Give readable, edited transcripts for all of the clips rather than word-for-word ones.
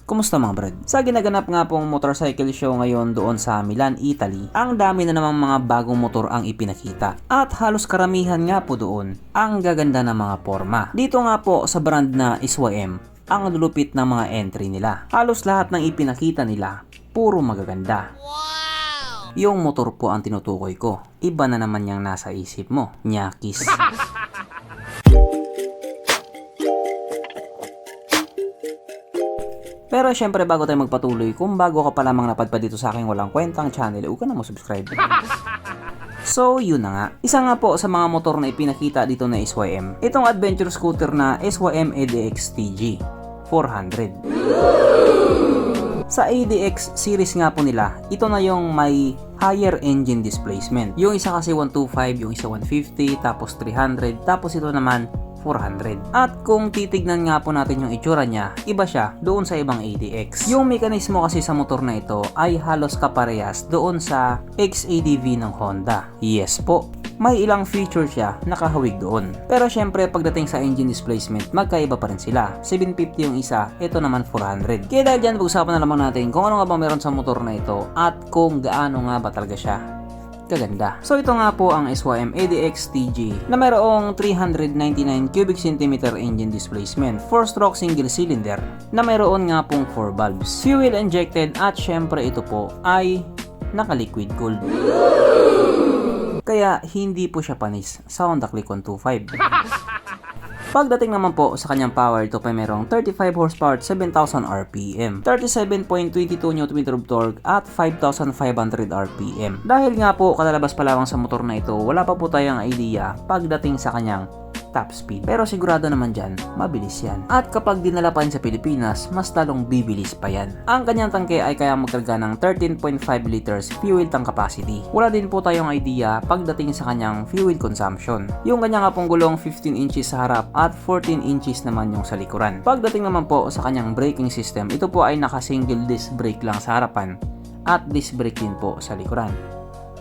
Kumusta mga brad? Sa ginaganap nga pong motorcycle show ngayon doon sa Milan, Italy, ang dami na namang mga bagong motor ang ipinakita. At halos karamihan nga po doon ang gaganda ng mga forma. Dito nga po sa brand na SYM, ang lulupit ng mga entry nila. Halos lahat ng ipinakita nila, puro magaganda. Wow! Yung motor po ang tinutukoy ko. Iba na naman yung nasa isip mo, nyakis. Pero syempre bago tayo magpatuloy, kung bago ka pa lamang napadpad dito sa aking walang kwentang channel, huwag ka na mag-subscribe. So yun na nga, isa nga po sa mga motor na ipinakita dito na SYM, itong adventure scooter na SYM ADX TG 400. Sa ADX series nga po nila, ito na yung may higher engine displacement. Yung isa kasi 125, yung isa 150, tapos 300, tapos ito naman 400. At kung titignan nga po natin yung itsura niya, iba siya doon sa ibang ADX. Yung mekanismo kasi sa motor na ito ay halos kaparehas doon sa XADV ng Honda. Yes po, may ilang feature siya nakahawig doon. Pero syempre pagdating sa engine displacement, magkaiba pa rin sila. 750 yung isa, ito naman 400. Kaya dahil dyan, pag-usapan na lamang natin kung ano nga ba meron sa motor na ito at kung gaano nga ba talaga siya kaganda. So ito nga po ang SYM ADX TG na mayroong 399 cubic centimeter engine displacement, 4-stroke single cylinder na mayroon nga pong 4 valves, fuel injected at syempre ito po ay naka-liquid cooled. Kaya hindi po siya panis sa Honda Click 125. Pagdating naman po sa kanyang power, ito pa mayroong 35 horsepower at 7,000 RPM, 37.22 Nm of torque at 5,500 RPM. Dahil nga po kalalabas pa lamang sa motor na ito, wala pa po tayong idea pagdating sa kanyang top speed. Pero sigurado naman dyan, mabilis yan. At kapag dinala pa yan sa Pilipinas, mas talong bibilis pa yan. Ang kanyang tangke ay kaya magkarga ng 13.5 liters fuel tank capacity. Wala din po tayong idea pagdating sa kanyang fuel consumption. Yung kanya nga pong gulong 15 inches sa harap at 14 inches naman yung sa likuran. Pagdating naman po sa kanyang braking system, ito po ay naka single disc brake lang sa harapan at disc brake din po sa likuran.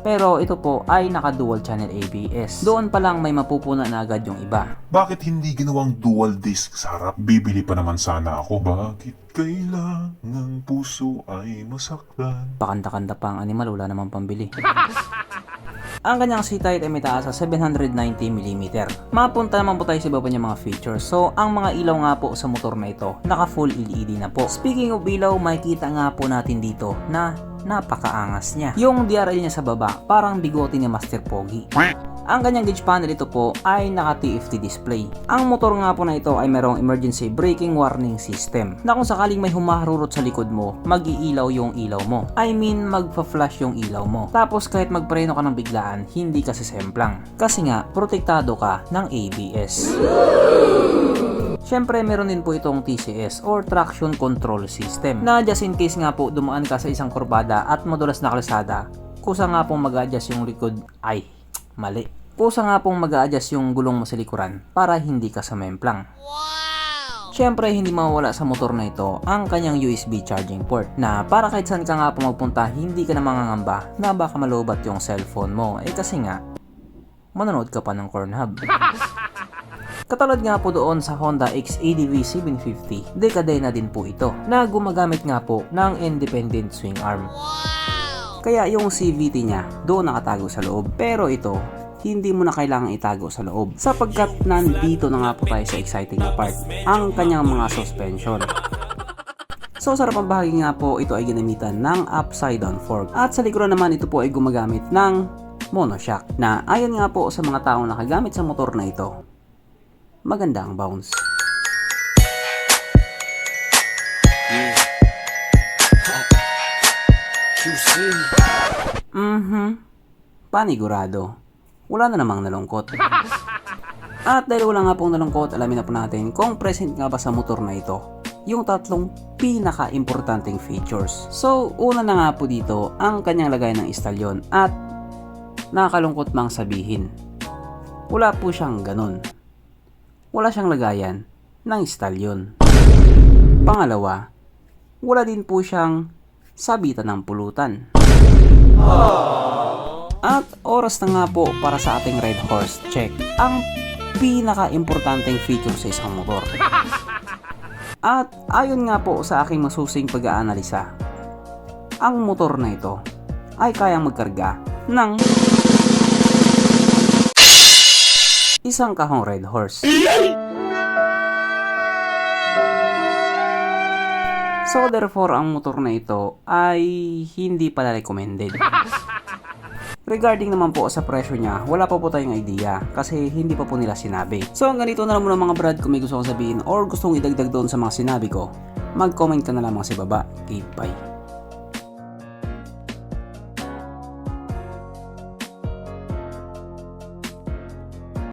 Pero ito po ay naka dual channel ABS. Doon pa lang may mapupuna na agad yung iba. Bakit hindi ginawang dual disc sa harap? Bibili pa naman sana ako. Bakit kailangang puso ay masaktan? Pakanda-kanda pa ang animal, wala namang pambili. Ang kanyang seat height ay may taas sa 790mm. Mapunta naman po tayo sa iba pa niyang mga features. So, ang mga ilaw nga po sa motor na ito, naka full LED na po. Speaking of ilaw, makikita nga po natin dito na napakaangas niya. Yung DRL niya sa baba, parang bigote ni Master Pogi. Ang kanyang gauge panel ito po ay naka TFT display. Ang motor nga po na ito ay mayroong emergency braking warning system na kung sakaling may humaharurot sa likod mo, mag-iilaw yung ilaw mo. I mean, magpa-flash yung ilaw mo. Tapos kahit magpreno ka ng biglaan, hindi ka sisemplang. Kasi nga, protektado ka ng ABS. Siyempre, meron din po itong TCS or Traction Control System na just in case nga po dumaan ka sa isang kurbada at madulas na kalsada, kusa nga pong mag-adjust yung likod, mali. Kusa nga pong mag-a-adjust yung gulong mo sa likuran para hindi ka sumemplang. Wow! Siyempre, hindi mawawala sa motor na ito ang kanyang USB charging port na para kahit saan ka nga po magpunta, hindi ka na mangangamba na baka malubat yung cellphone mo. Kasi nga, manonood ka pa ng Cornhub. Katulad nga po doon sa Honda XADV 750, dekade na din po ito na gumagamit nga po ng independent swing arm. Wow! Kaya yung CVT niya doon nakatago sa loob. Pero ito, hindi mo na kailangang itago sa loob sapagkat nandito na nga po tayo sa exciting na part, ang kanyang mga suspension. So sa harapang bahagi nga po, ito ay ginamitan ng upside down fork at sa likuran naman ito po ay gumagamit ng monoshock na ayon nga po sa mga taong nakagamit sa motor na ito, maganda ang bounce. Panigurado. Wala na namang nalungkot. At dahil wala nga pong nalungkot, alamin na po natin kung present nga ba sa motor na ito yung tatlong pinaka-importanting features. So, una na nga po dito ang kanyang lagay ng istalyon at nakakalungkot mang sabihin, wala po siyang ganun. Wala siyang lagayan ng istalyon. Pangalawa, wala din po siyang sabitan ng pulutan. At oras na nga po para sa ating Red Horse check ang pinaka-importanting feature sa isang motor. At ayon nga po sa aking masusing pag-aanalisa, ang motor na ito ay kayang magkarga ng isang kahong Red Horse. So therefore, ang motor na ito ay hindi pala recommended. Regarding naman po sa presyo niya, wala pa po tayong idea kasi hindi pa po nila sinabi. So hanggang dito na lang muna mga brad. Kung may gusto kong sabihin or gustong idagdag doon sa mga sinabi ko, mag-comment ka na lamang sa baba. Okay, bye.